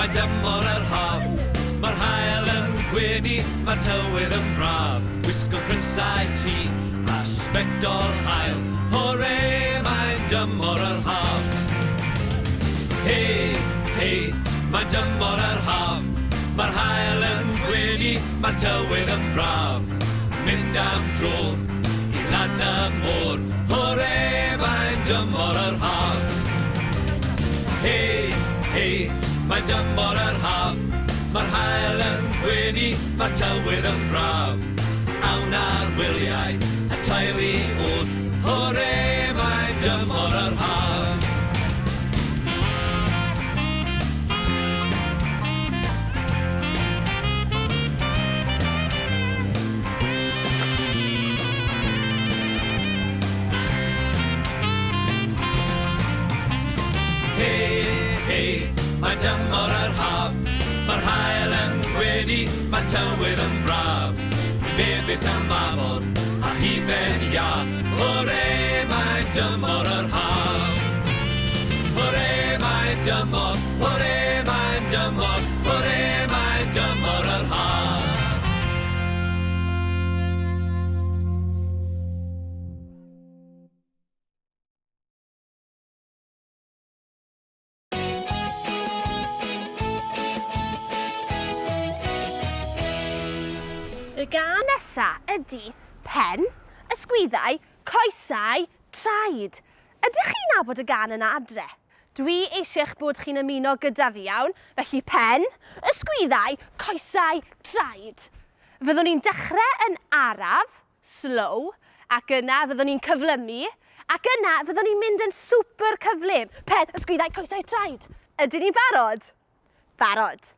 mae dymor yr haf. Mae'r hael yn gwenu, mae'r tywydd yn braf. Wisgo crysau ti a sbectol hael. Hore, mae'n dymor yr haf. Hei, hei, mae'n dymor yr haf. Mae'r hael yn gwenu, mae'r tywydd yn braf. Mynd am dro i lan y môr. Hore, mae'n dymor yr haf. Hei, hei, mae'n dymor yr haf. Mae'r hael yn gwenu, mae'r tywydd yn braf. Awn ar wyliau, a taelu wrth. Hore, mae'n dymor yr haf. Hei, hei, mae'n dymor yr haf. Mae'r hael yn gwenu, mae'r tywydd yn braf. Mefus am afon, a hifen ia. Hore, mae'n dymor yr haf. Hore, mae'n dymor, hore, mae'n dymor, hore, mae'n dymor yr haf. Y gân nesa ydy pen, ysgwyddau, coesau, traed. Ydych chi'n nabod y gân yna adre? Dwi eisiau bod chi'n ymuno gyda fi iawn, felly pen, ysgwyddau, coesau, traed. Fyddwn ni'n dechrau yn araf, slow, ac yna fyddwn ni'n cyflymu, ac yna fyddwn ni'n mynd yn super cyflym. Pen, ysgwyddau, coesau, traed. Ydyn ni'n barod? Barod.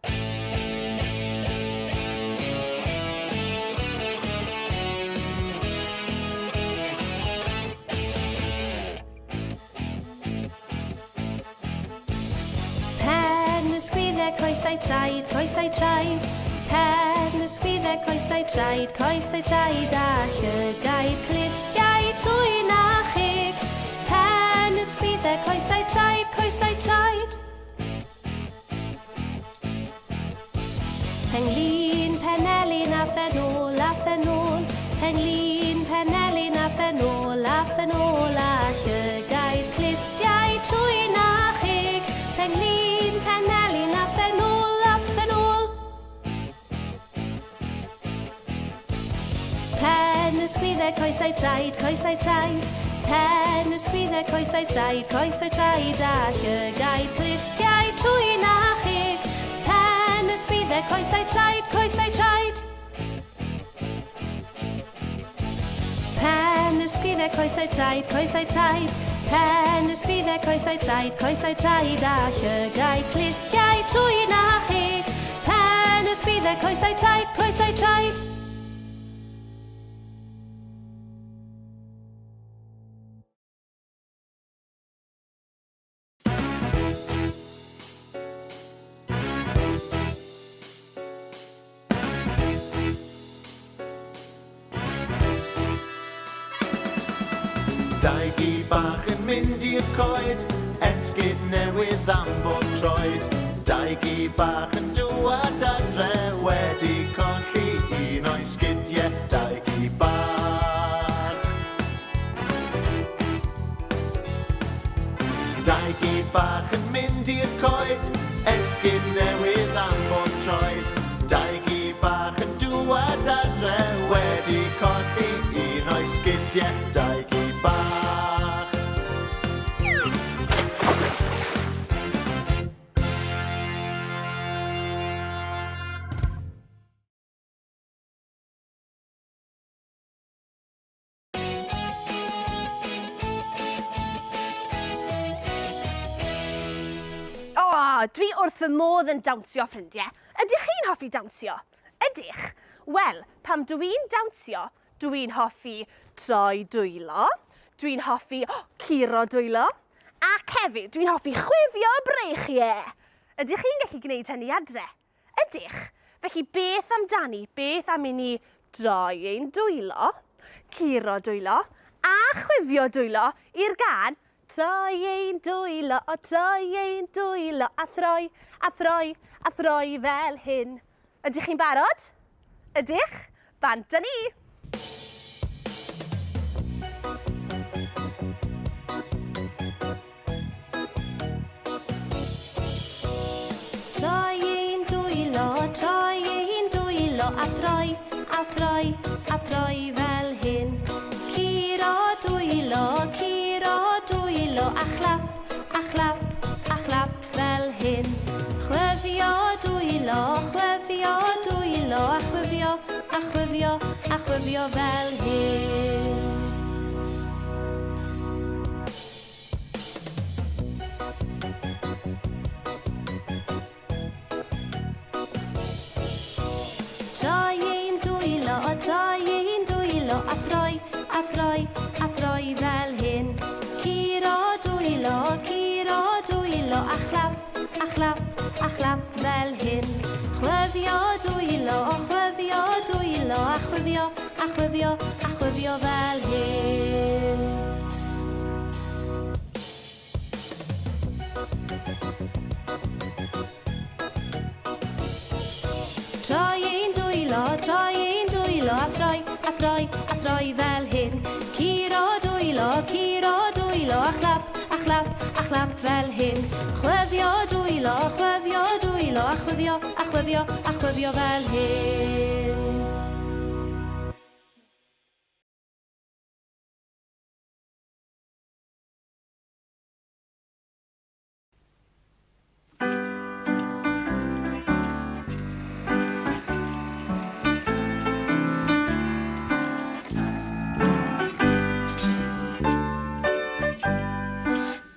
Ysgwyddau, coesau, traed, coesau, traed. Pen, ysgwyddau, coesau, traed, coesau, traed. A llygaid, clistiau, trwy na chig. Pen, ysgwyddau, coesau, traed, coesau, traed. Penglin, penelin, a phenol, a phenol. Penglin, penelin, a phenol, a phenol. A llygaid, clistiau, trwy na chig. Penglin, penelin, a phenol, a phenol. Pen, ysgwyddau, coesau, traed, coesau, traed. Pen, ysgwyddau, coesau, traed, coesau, traed. A llygaid, clistiau, trwy na chig. Pen, ysgwyddau, coesau, traed, coesau, traed. Pen, ysgwyddau, coesau, traed, coesau, traed. Pen, ysgwyddau, coesau, traed, coesau, traed. A llygaid, clistiau, trwy na chig. Pen, ysgwyddau, coesau, traed, coesau, traed. Dau gi bach yn mynd i'r coed, esgid newydd am bob troed. Dau gi bach yn dŵad adre, wedi colli un o'i sgidiau. Dau gi bach. Dau gi bach yn mynd i'r coed, esgid newydd am bob troed. Dau gi bach yn dŵad adre, wedi colli un o'i sgidiau. Dau gi bach. Dwi wrth fy modd yn dawnsio, ffrindiau. Ydych chi'n hoffi dawnsio? Ydych? Wel, pam dwi'n dawnsio, dwi'n hoffi troi dwylo, dwi'n hoffi curo dwylo, ac hefyd dwi'n hoffi chwifio breichiau. Ydych chi'n gallu gwneud hynny adre? Ydych? Felly beth amdani? Beth am i ni droi ein dwylo, curo dwylo, a chwifio dwylo i'r gân Troi ein dwylo, a throi, a throi, a throi fel hyn. Ydych chi'n barod? Ydych? Bant â ni! Troi un dwylo, a throi fel hyn. Curo dwylo, a chlap fel hyn. Chwifio dwylo, a chwifio fel hyn. Troi un dwylo, a throi fel hyn. Curo dwylo, a chlap fel hyn. Chwifio dwylo, a chwifio fel hyn. Troi un dwylo, a throi fel hyn. Curo dwylo, a chlap fel hyn. Chwifio dwylo, a chwifio fel hyn.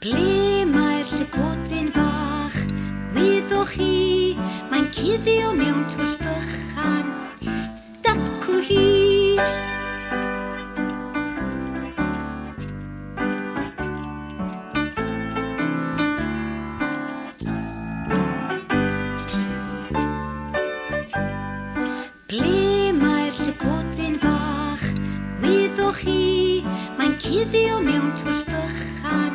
Ble mae'r llygodyn bach? Wyddwch chi, mae'n cuddio mewn twll bychan. Dacw hi. Ble mae'r llygodyn bach? Wyddwch chi, mae'n cuddio mewn twll bychan.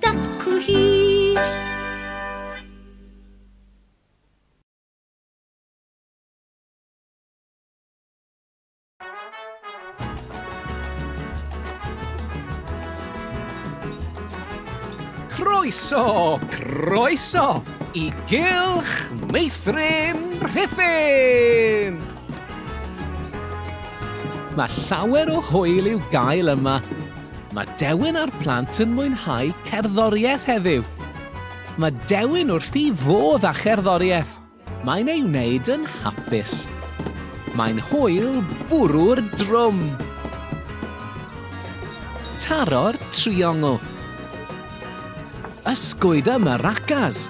Dacw hi. Croeso i Gylch Meithrin Rhuthun! Mae llawer o hwyl i'w gael yma. Mae Dewin a'r plant yn mwynhau cerddoriaeth heddiw. Mae Dewin wrth i fodd â cherddoriaeth. Mae'n ei wneud yn hapus. Mae'n hwyl bwrw'r drwm. Taro'r triongl. Ysgwyd y maracas.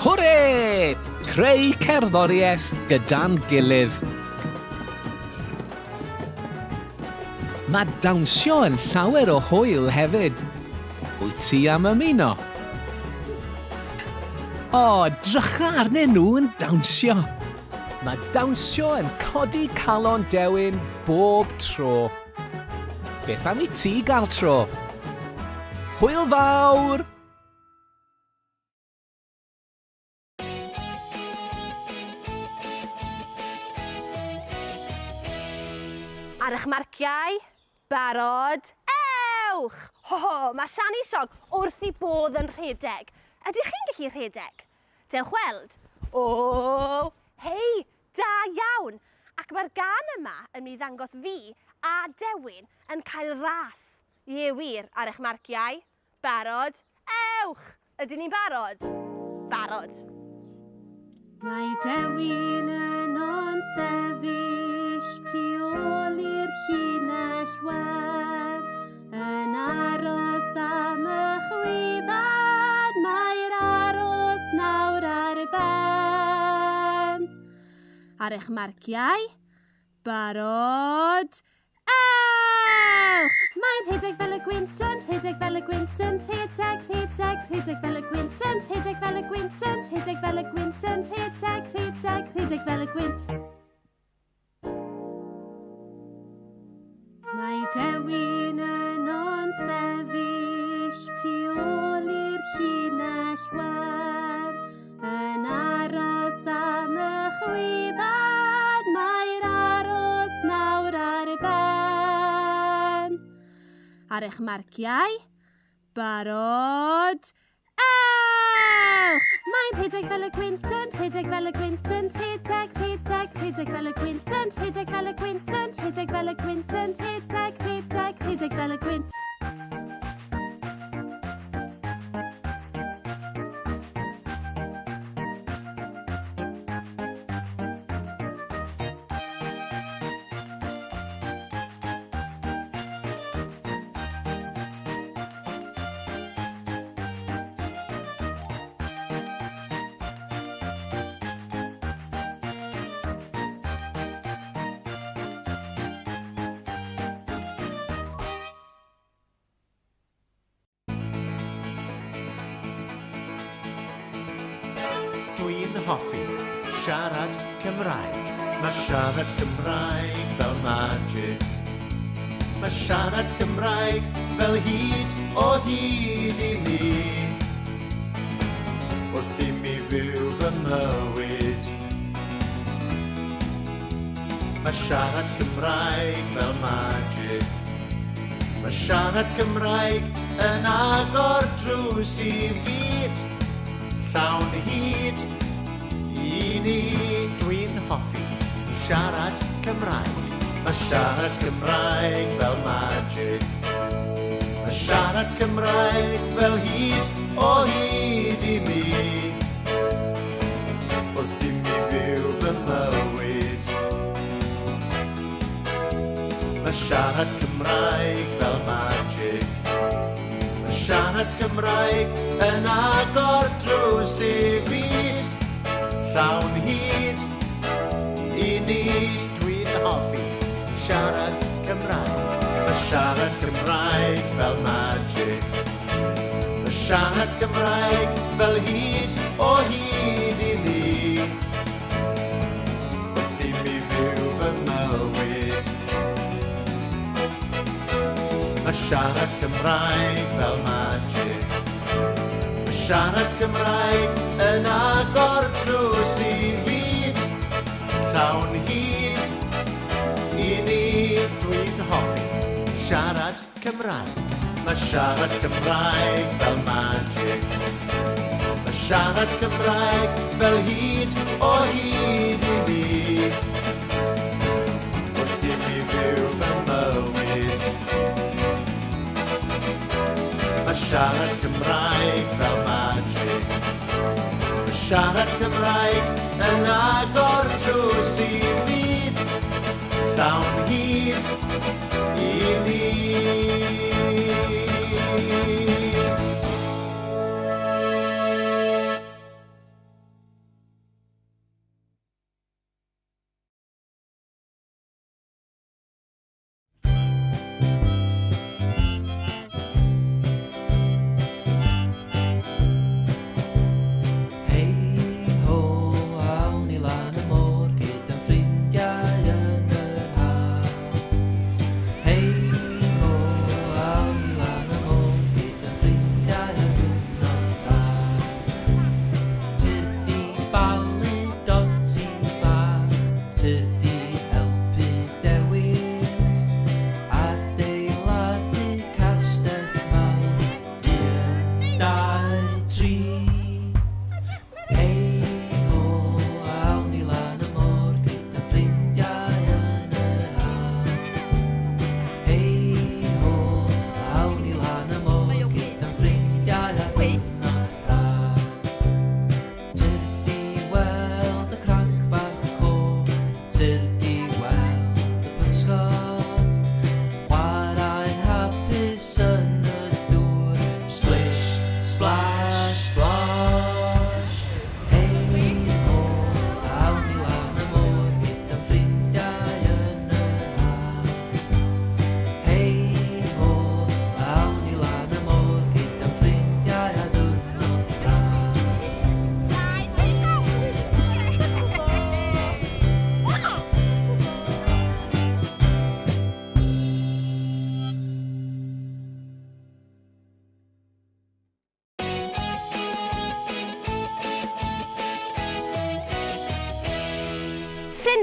Hwre! Creu cerddoriaeth gyda'n gilydd. Mae dawnsio yn llawer o hwyl hefyd. Wyt ti am ymuno? O, drycha arnyn nhw yn dawnsio. Mae dawnsio yn codi calon Dewin bob tro. Beth am i ti gael tro? Hwyl fawr! Ar eich marciau, barod, ewch! Ho, mae Siani Siog wrth i bodd yn rhedeg. Ydych chi'n gallu rhedeg? Dewch weld. O, hei, da iawn! Ac mae'r gân yma yn mynd i ddangos fi a Dewin yn cael ras. Ie wir, ar eich marciau, barod, ewch! Ydyn ni'n barod? Barod. Mae Dewin yn onsefyll tu ôl i'r llinell wer, yn aros am y chwifad, mae'r aros nawr ar y ben. Ar eich marciau, barod, ewch! Mae'n rhedeg fel y gwynt yn rhedeg fel y gwynt yn rhedeg, rhedeg, rhedeg fel y gwynt yn rhedeg fel y gwynt yn rhedeg fel y gwynt yn rhedeg, rhedeg, rhedeg fel y gwynt. Mae Dewin yn onsefyll tu ôl i'r llinell wan yn aros am y chwibad, mae'r aros nawr ar y ban. Ar eich marciau, barod, ewch! Mae'n rhedeg fel y gwynt yn rhedeg fel y gwynt yn rhedeg, rhedeg, rhedeg fel y gwynt yn rhedeg fel y gwynt yn rhedeg fel y gwynt yn rhedeg, rhedeg, rhedeg fel y gwynt. Dwi'n hoffi siarad Cymraeg. Mae siarad Cymraeg fel magic. Mae siarad Cymraeg fel hyd o hyd i mi. Wrth i mi fyw fy mywyd. Mae siarad Cymraeg fel magic. Mae siarad Cymraeg yn agor drws i fyd. Llawn hyd i ni. Dwi'n hoffi siarad Cymraeg. Mae siarad Cymraeg fel magic. Mae siarad Cymraeg fel hyd o hyd i mi. Wrth i mi fyw fy mywyd. Mae siarad Cymraeg fel magic. Mae siarad Cymraeg yn agor drws i fyd. Llawn hyd i ni. Dwi'n hoffi siarad Cymraeg. Mae siarad Cymraeg fel magic. Mae siarad Cymraeg fel hyd o hyd i mi. Wrth i mi fyw fy mywyd. Mae siarad Cymraeg fel magic. Mae siarad Cymraeg yn agor drws i fyd. Llawn hyd i ni. Dwi'n hoffi siarad Cymraeg. Mae siarad Cymraeg fel magic. Mae siarad Cymraeg fel hyd o hyd i mi. Wrth i mi fyw fy mywyd. Mae siarad Cymraeg fel magic. Mae siarad Cymraeg yn agor drws i fyd. Llawn hyd i ni.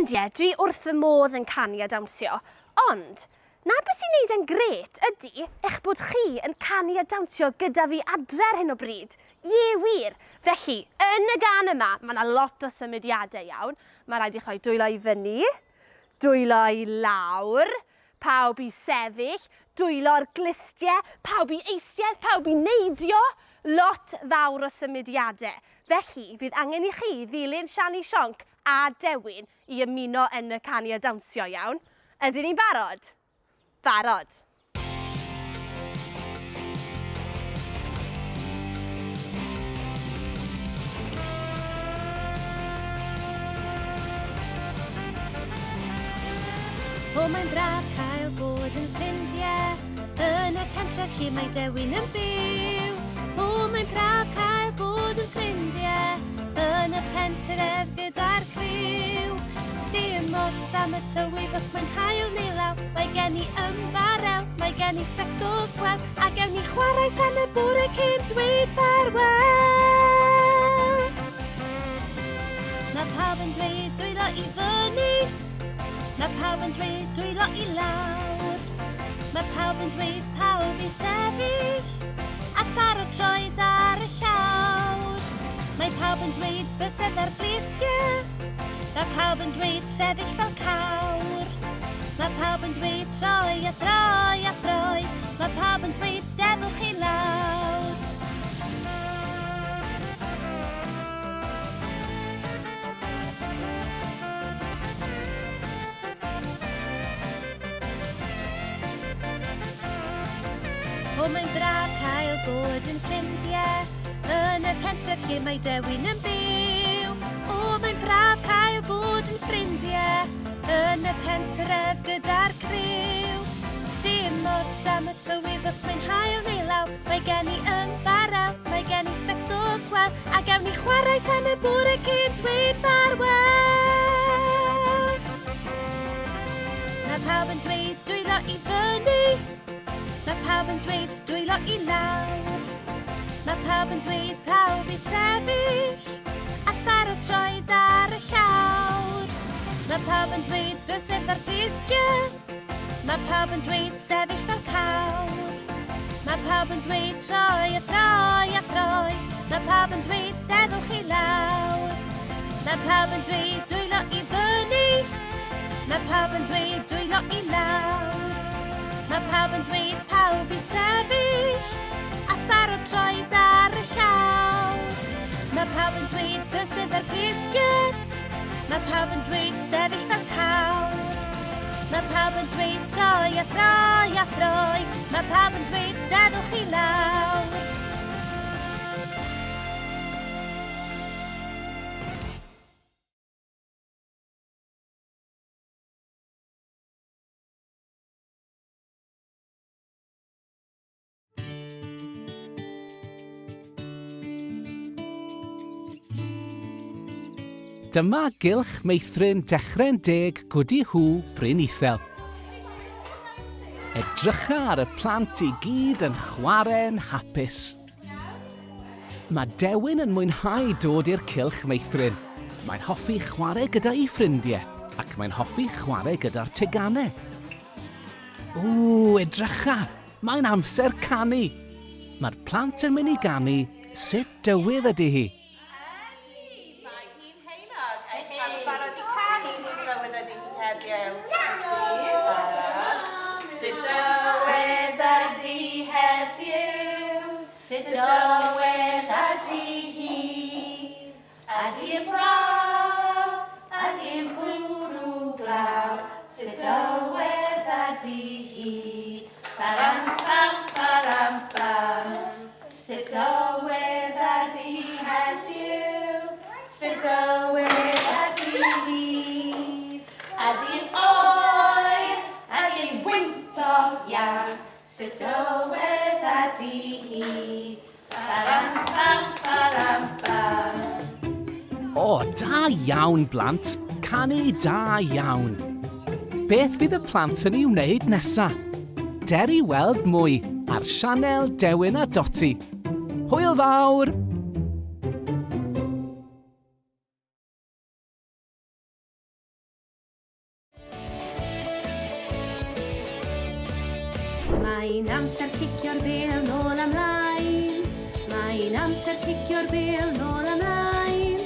ffrindiau, dwi wrth fy modd yn canu a dawnsio, ond na beth sy'n neud yn gret ydy eich bod chi yn canu a dawnsio gyda fi adre ar hyn o bryd. Ie wir. Felly, yn y gan yma, mae yna lot o symudiadau iawn. Mae rhaid i chi dwylo i fyny, dwylo i lawr, pawb i sefyll, dwylo'r glistiau, pawb i eistedd, pawb i neidio. Lot fawr o symudiadau. Felly, fydd angen i chi ddilyn Siani Sionc a Dewin i ymuno yn y canu a dawnsio iawn. Ydyn ni'n barod? Barod. O, mae'n braf cael bod yn ffrindiau yn y pentref lle mae Dewin yn byw. O, mae'n braf cael bod yn ffrindiau yn y pentref gyda'r criw. Dim ots am y tywydd os mae'n haul neu law. Mae gen i ymbarel, mae gen i sbectol swel, a gewn ni chwarae tan y bore cyn dweud farwel. Mae pawb yn dweud dwylo i fyny, mae pawb yn dweud dwylo i lawr. Mae pawb yn dweud pawb i sefyll, a pharo troed ar y llawr. Mae pawb yn dweud bysedd ar glistiau, mae pawb yn dweud sefyll fel cawr. Mae pawb yn dweud troi a throi a throi, mae pawb yn dweud steddwch i lawr. O, mae'n braf cael bod yn ffrindiau yn y pentref lle mae Dewin yn byw. O, mae'n braf cael bod yn ffrindiau yn y pentref gyda'r criw. Dim ots am y tywydd os mae'n haul neu law. Mae gen i ymbarel, mae gen i sbectol swel, a gewn ni chwarae tan y bore cyn dweud farwel. Mae pawb yn dweud dwylo i fyny, mae pawb yn dweud dwylo i lawr. Mae pawb yn dweud pawb i sefyll, a pharo troed ar y llawr. Mae pawb yn dweud bysedd ar glistiau, mae pawb yn dweud sefyll fel cawr. Mae pawb yn dweud troi a throi a throi, mae pawb yn dweud steddwch i lawr. Mae pawb yn dweud dwylo i fyny, mae pawb yn dweud dwylo i lawr. Mae pawb yn dweud pawb i sefyll, a pharo troed ar y llawr. Mae pawb yn dweud bysedd ar glistiau, mae pawb yn dweud sefyll fel cawr. Mae pawb yn dweud troi a throi a throi, mae pawb yn dweud steddwch i lawr. Dyma gylch meithrin dechrau'n deg Gwdi Hw Bryn Ithel. Edrycha ar y plant i gyd yn chwarae'n hapus. Mae Dewin yn mwynhau dod i'r cylch meithrin. Mae'n hoffi chwarae gyda ei ffrindiau, ac mae'n hoffi chwarae gyda'r teganau. Edrycha, mae'n amser canu. Mae'r plant yn mynd i ganu, sut dywydd ydy hi? Sut dywydd ydy hi? Ydy'n braf, ydy'n bwrw glaw. Sut dywydd ydy hi? Baram pam, baram pam. Sut dywydd ydy hi heddiw? Sut dywydd ydy hi? Ydy'n oer, ydy'n wyntog iawn. Sut dywydd ydy hi? Baram pam, baram pam. Da iawn, blant. Canu da iawn. Beth fydd y plant yn ei wneud nesaf? Der i weld mwy ar sianel Dewin a Doti. Hwyl fawr! Mae'n amser cicio'r bêl nôl amlaen. Mae'n amser cicio'r bêl nôl amlaen.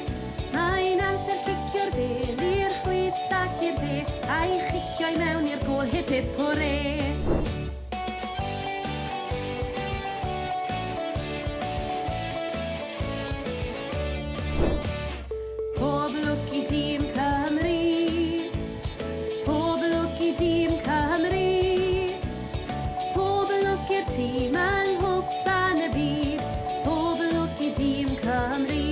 Mae'n amser cicio'r bêl i'r chwith ac i'r dde. A'i chicio i mewn i'r gôl hip hip hwre. Pob lwc i dîm Cymru. Pob lwc i dîm Cymru. Pob lwc i'r tîm yng nghwpan y byd. Pob lwc i dîm Cymru.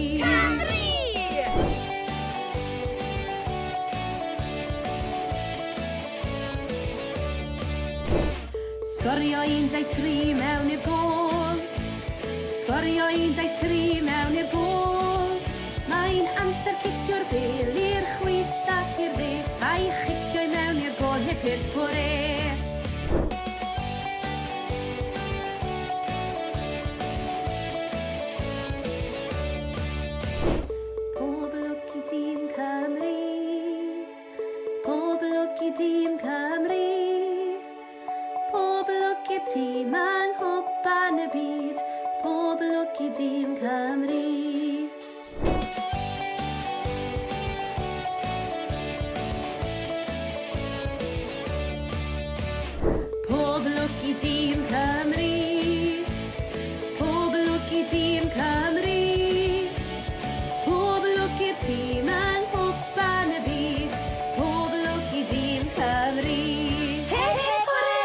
Sgorio 1-2-3 mewn i'r gôl. Sgorio 1-2-3 mewn i'r gôl. Mae'n amser cicio'r bêl i'r chwith ac i'r dde. A'i chicio i mewn i'r gôl hip hip hwre. Pob lwc i dîm Cymru. Pob lwc i dîm Cymru. Pob lwc i'r tîm yng nghwpan y byd. Pob lwc i dîm Cymru. Pob lwc i dîm Cymru. Pob lwc i dîm Cymru. Pob lwc i'r tîm yng nghwpan y byd. Pob lwc i dîm Cymru. Hip hip hwre!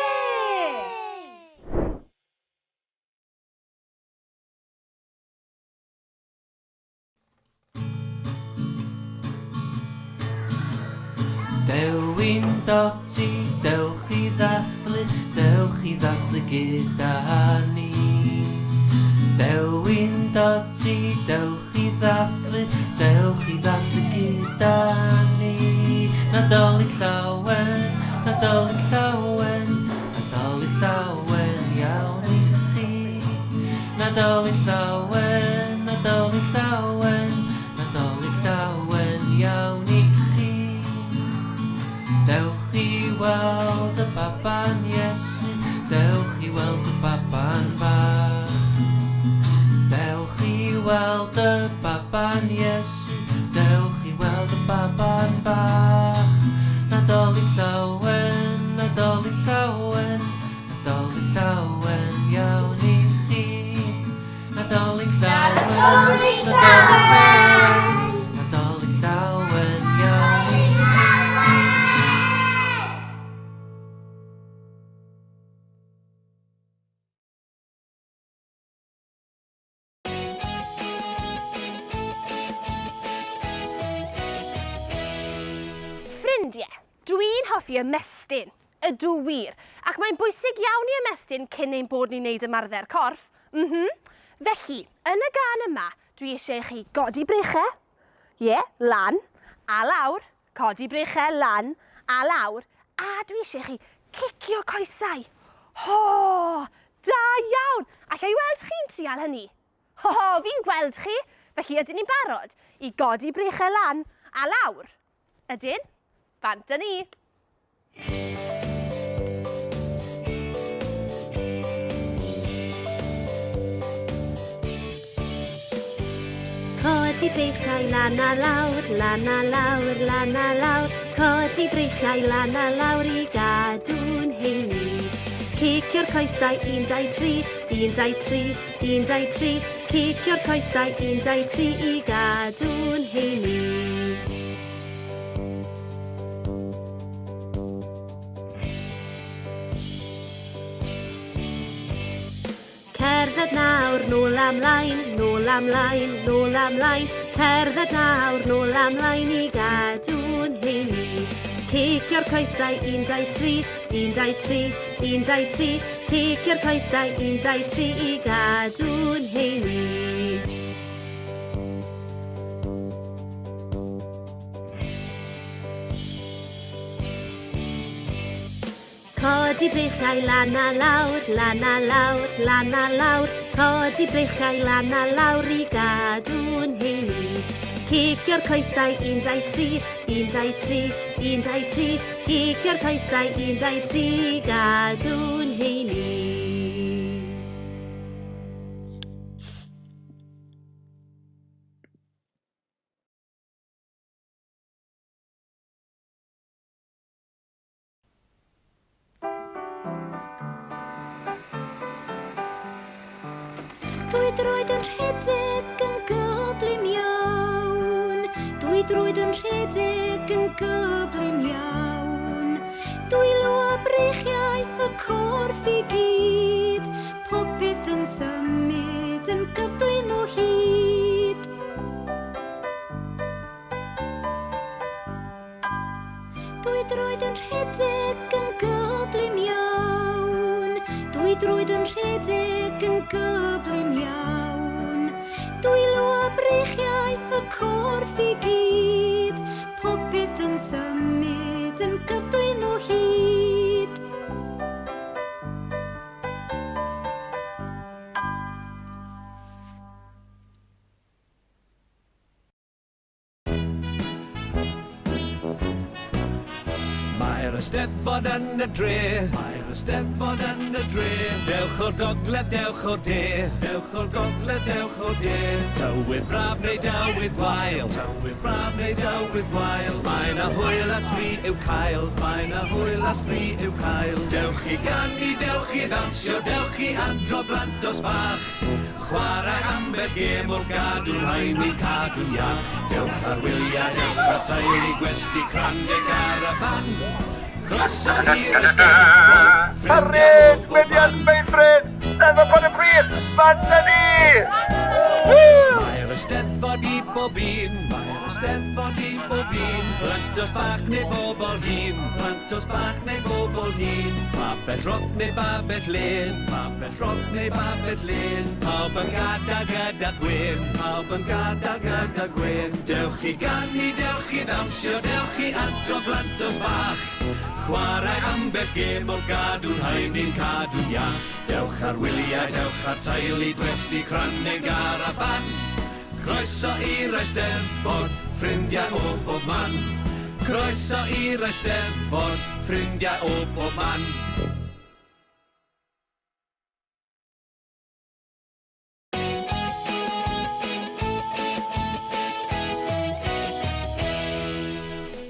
Dewin doti, dewch i ddathlu gyda ni. Dewin doti, dewch i ddathlu gyda ni. Nadolig llawen, nadolig llawen, nadolig llawen iawn i chi. Nadolig llawen, nadolig llawen, nadolig llawen iawn i chi. Dewch i weld y baban Iesu, dewch i weld y baban bach. Dewch i weld y baban Iesu, dewch i weld y baban bach. Nadolig llawen, nadolig llawen, nadolig llawen iawn i chi. Nadolig llawen, nadolig llawen, nadolig llawen iawn i chi. Ffrindiau, dwi'n hoffi ymestyn, ydw wir, ac mae'n bwysig iawn i ymestyn cyn ein bod ni'n neud ymarfer corff. Felly, yn y gân yma, dwi eisiau chi godi brechau, lan, a lawr, codi brechau, lan, a lawr, a dwi eisiau chi cicio coesau. Ho, da iawn! Allai weld chi'n trial hynny? Ho, fi'n gweld chi, felly ydyn ni'n barod i godi brechau lan a lawr. Ydyn? Bant â ni. Codi breichau lan a lawr, lan a lawr, lan a lawr. Codi breichau lan a lawr i gadw'n heini. Cicio'r coesau 1, 2, 3, 1, 2, 3, 1, 2, 3. Cicio'r coesau 1, 2, 3 i gadw'n heini. Cerdded nawr, nôl amlaen, nôl amlaen, nôl amlaen. Cerdded nawr, nôl amlaen i gadw'n heini. Cicio'r coesau 1, 2, 3, 1, 2, 3, 1, 2, 3. Cicio'r coesau 1, 2, 3 i gadw'n heini. Codi breichau lan a lawr, lan a lawr, lan a lawr. Codi breichau lan a lawr i gadw'n heini. Hicio'r coesau, 1, 2, 3, 1, 2, 3, 1, 2, 3. Hicio'r coesau, 1, 2, 3, gadw'n heini. Dwy droed yn rhedeg yn gyflym iawn. Dwy droed yn rhedeg yn gyflym iawn. Dwy lwa breichiau y corff I gyd. Popeth yn symud yn gyflym o hyd. Dwy droed yn rhedeg yn gyflym iawn. Dwy droed yn rhedeg yn gyflym iawn. Dwy lwa breichiau y corff I gyd. Popeth yn symud yn gyflym o hyd. Mae'r Eisteddfod yn y dre, mae'r Eisteddfod yn y dre. Dewch o'r gogledd, dewch o'r de, dewch o'r gogledd, dewch o'r de. Tywydd braf neu dawydd wael, tywydd braf neu dawydd wael. Mae na hwyl a sbri i'w cael, mae na hwyl a sbri i'w cael. Dewch I ganu, dewch I ddawnsio, dewch I adro blant os bach. Chwarae ambell gêm wrth gadw rhain I cadw'n iach. Dewch ar wyliau, dewch ar teulu, gwesti crandeg ar y fan. Croeso i'r Eisteddfod, Harriet, William, Meithrin, Steddfod Pont y Bryd, Fanta ni! Mae'r Eisteddfod I bob un, mae'r Eisteddfod I bob un. Plant os bach neu bobl hŷn, plant os bach neu bobl hŷn. Babell roc neu babell len, babell roc neu babell len. Pawb yn gadael gyda gwyn, pawb yn gadael gyda gwyn. Dewch I ganu, dewch I ddawnsio, dewch I adro blant os bach. Chwarae ambell gêm wrth gadw'n rhain i'n cadw'n iach. Dewch ar wyliau, dewch ar teulu, gwesti cranneg ar y fan. Croeso i'r Eisteddfod, ffrindiau o bob man. Croeso i'r Eisteddfod, ffrindiau o bob man.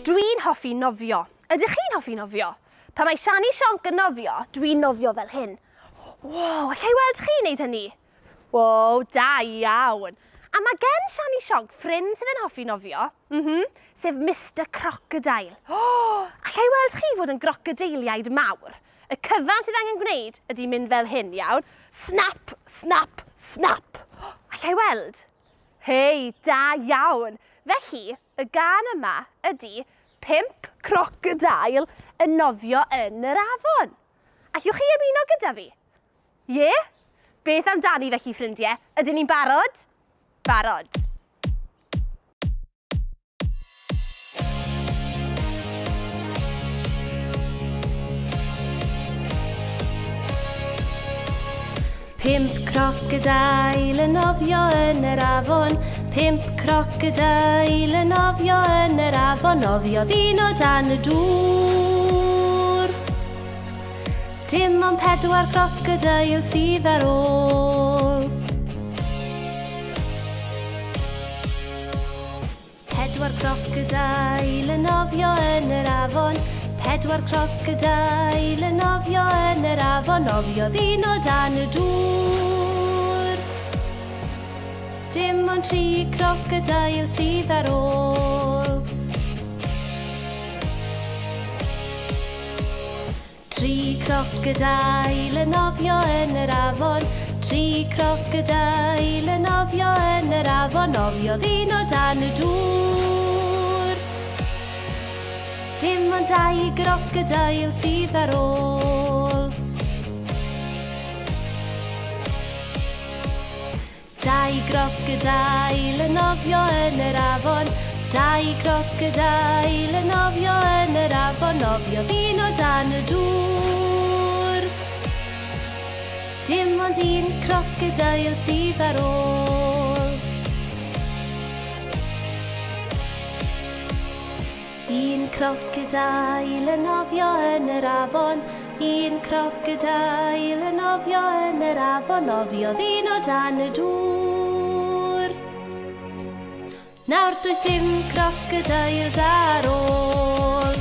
Dwi'n hoffi nofio. Ydych chi'n hoffi nofio? Pan mae Siani Sionc yn nofio, dwi'n nofio fel hyn. Wow, allai weld chi'n neud hynny? Wow, da iawn. A mae gen Siani Sionc ffrind sydd yn hoffi nofio, sef Mr Crocodile. Allai weld chi fod yn grocodiliaid mawr? Y cyfan sydd angen gwneud ydy mynd fel hyn, iawn. Snap, snap, snap. Allai weld? Hei, da iawn. Felly, y gân yma ydy 5 crocodile yn nofio yn yr afon. Allwch chi ymuno gyda fi? Ie? Beth amdani felly, ffrindiau? Ydyn ni'n barod? Barod. Pimp crocodile yn nofio yn yr afon. 5 crocodile yn nofio yn yr afon. Nofio ddyn o dan y dŵr. Dim ond 4 crocodile sydd ar ôl. 4 crocodile yn nofio yn yr afon. 4 crocodile yn nofio yn yr afon. Nofio ddyn o dan y dŵr. Dim ond 3 crocodile sydd ar ôl. 3 crocodile yn nofio yn yr afon. 3 crocodile yn nofio yn yr afon. Nofio ddyn o dan y dŵr. Dim ond 2 crocodile sydd ar ôl. 2 crocodile yn nofio yn yr afon. 2 crocodile yn nofio yn yr afon. Nofio ddyn o dan y dŵr. Dim ond 1 crocodile sydd ar ôl. Un crocodile yn nofio yn yr afon. Un crocodile yn nofio yn yr afon. Nofiodd un o dan y dŵr. Nawr does dim crocodiles ar ôl.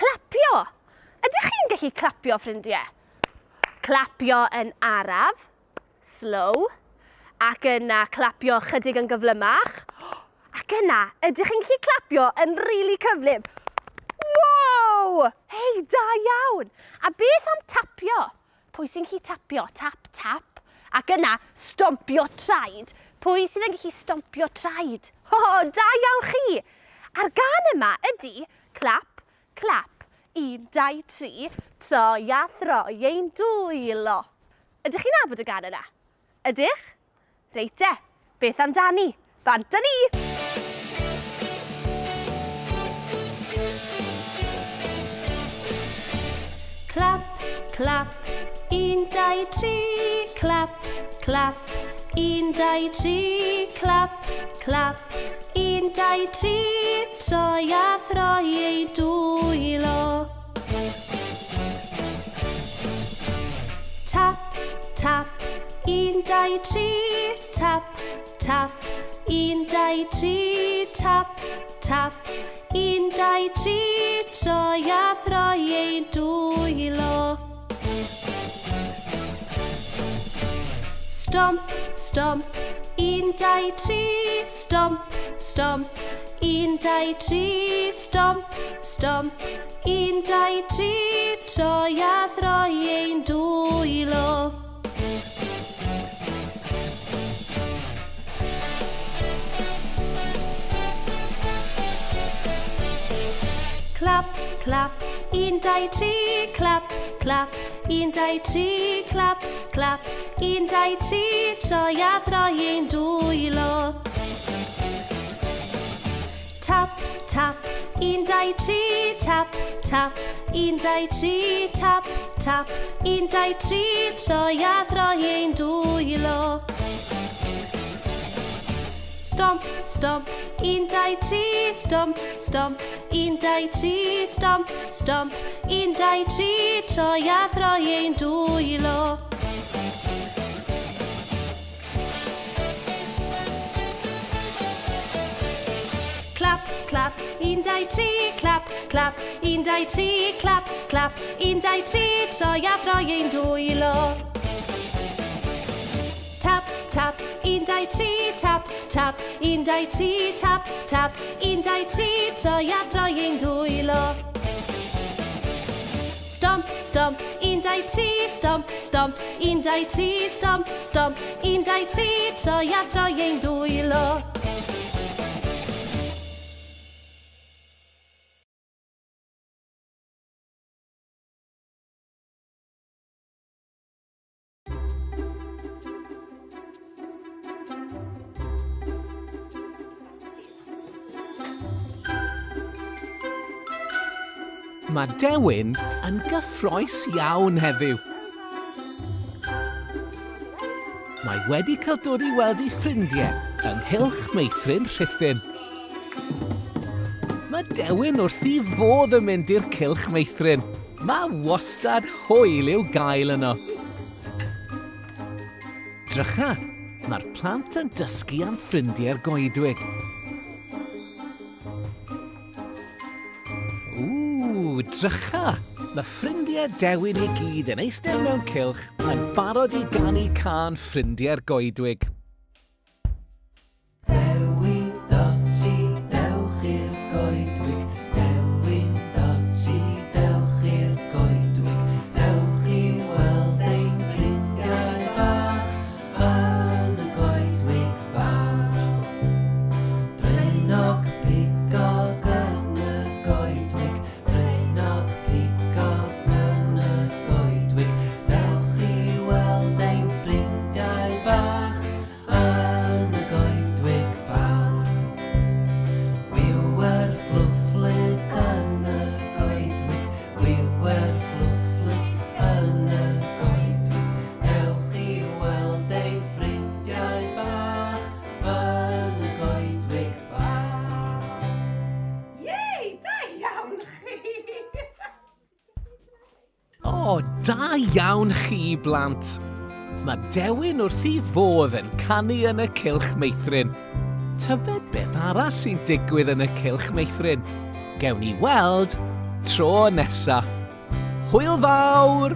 Clapio! Ydych chi'n gallu clapio, ffrindiau? Clapio yn araf, slow, ac yna clapio chydig yn gyflymach. Ac yna, ydych chi'n gallu clapio yn rili cyflym. Wow! Hei, da iawn! A beth am tapio? Pwy sy'n gallu tapio? Tap, tap. Ac yna, stompio traed. Pwy sydd yn gallu stompio traed? O, da iawn chi! A'r gân yma ydy clap, clap. 1, 2, 3, troi a throi ein dwylo. Ydych chi'n nabod y gân yna? Ydych? Reit te, beth amdani? Bant â ni! Clap, clap, 1, 2, 3, clap, clap. 1, 2, 3, clap, clap. 1, 2, 3, troi a throi ei dwylo. Tap, tap, 1, 2, 3, tap, tap. 1, 2, 3, tap, tap. 1, 2, 3, troi a throi ei dwylo. Stomp, stomp, 1, 2, 3, stomp, stomp. 1, 2, 3, stomp, stomp. 1, 2, 3, troi a throi ein dwylo. Clap, clap, 1, 2, 3, clap, clap. 1, 2, 3, clap, clap. 1, 2, 3, troi a throi ein dwylo. Tap, tap, 1, 2, 3, tap, tap. 1, 2, 3, tap, tap. 1, 2, 3, troi a throi ein dwylo. Stomp, stomp, 1, 2, 3, stomp, stomp. 1, 2, 3, stomp, stomp. 1, 2, 3, troi a throi ein dwylo. Clap, clap, 1, 2, 3, clap, clap. 1, 2, 3, clap, clap. 1, 2, 3, troi a throi ein dwylo. Tap, tap, 1, 2, 3, tap, tap. 1, 2, 3, tap, tap. 1, 2, 3, troi a throi ein dwylo. Stomp, stomp, 1, 2, 3, stomp, stomp. 1, 2, 3, stomp, stomp. 1, 2, 3, troi a throi ein dwylo. Mae Dewin yn gyffroes iawn heddiw. Mae wedi cael dod i weld ei ffrindiau ynghylch Meithrin Rhuthun. Mae Dewin wrth i fodd yn mynd i'r cylch Meithrin. Mae wastad hwyl i'w gael yno. Drycha, mae'r plant yn dysgu am ffrindiau'r goedwig. Drycha, mae ffrindiau Dewin i gyd yn eistedd mewn cylch yn barod i ganu can ffrindiau'r goedwig. Dewin Dotty, dewch i'r goedwig. Dewin Dotty, dewch i'r goedwig. Dewch i weld ein ffrindiau bach yn y goedwig fawr. Dreinog pigog yn y goedwig. Dreinog pigog yn y goedwig. Dewch i weld ein ffrindiau bach yn y goedwig fawr. Wiwer fflwfflyd yn y goedwig. Wiwer fflwfflyd yn y goedwig. Dewch i weld ein ffrindiau bach yn y goedwig fawr. Yey, da iawn chi! O, da iawn chi, blant. Mae Dewin wrth i fodd yn canu yn y cylch Meithrin. Tybed beth arall sy'n digwydd yn y cylch Meithrin? Gewn ni weld tro nesa. Hwyl fawr!